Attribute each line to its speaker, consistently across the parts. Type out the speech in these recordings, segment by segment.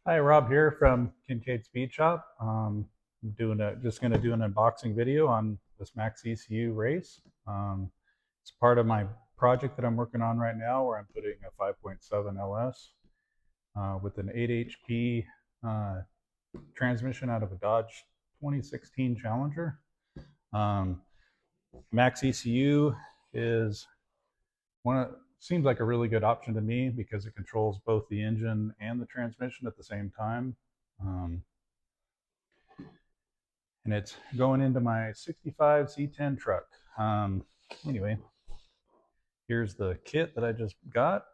Speaker 1: Hi, Rob here from Kincaid Speed Shop. Just going to do an unboxing video on this Maxxecu race. It's part of my project that I'm working on right now, where I'm putting a 5.7 LS with an 8 HP uh, transmission out of a Dodge 2016 Challenger. Um, Maxxecu is seems like a really good option to me because it controls both the engine and the transmission at the same time. Um, and it's going into my 65 C10 truck. Anyway, here's the kit that I just got.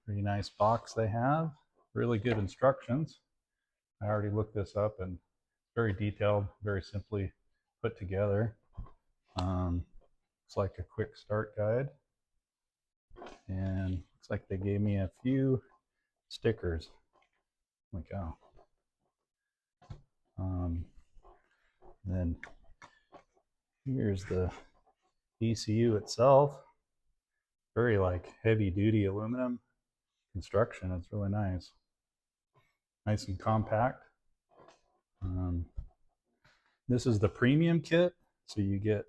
Speaker 1: Pretty nice box they have. Really good instructions. I already looked this up and very detailed, very simply put together. It's like a quick start guide. And looks like they gave me a few stickers. Like, oh. Then here's the ECU itself. Very like heavy duty aluminum construction. It's really nice. Nice and compact. This is the premium kit. So you get,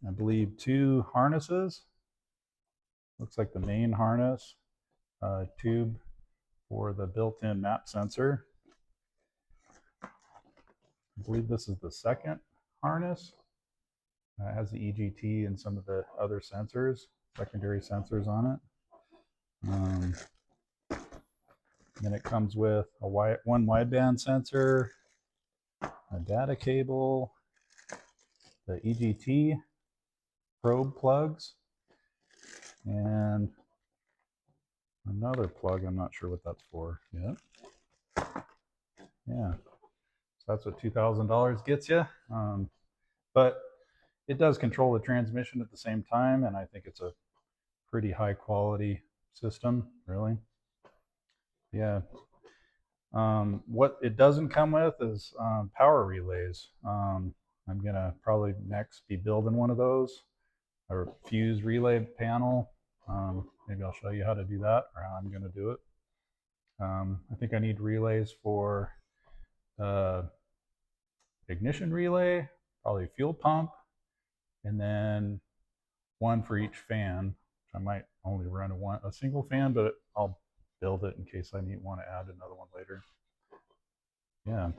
Speaker 1: I believe, 2 harnesses. Looks like the main harness, tube for the built-in map sensor. I believe this is the second harness. It has the EGT and some of the other sensors, secondary sensors on it. Then it comes with one wideband sensor, a data cable, the EGT probe plugs, and another plug. I'm not sure what that's for yet. Yeah, so that's what $2,000 gets you. But it does control the transmission at the same time, and I think it's a pretty high quality system, really. Yeah. What it doesn't come with is power relays. I'm gonna probably next be building one of those, a fuse relay panel. Maybe I'll show you how to do that or how I'm gonna do it. I think I need relays for ignition relay, probably fuel pump, and then one for each fan. I might only run a single fan, but I'll build it in case I want to add another one later. Yeah.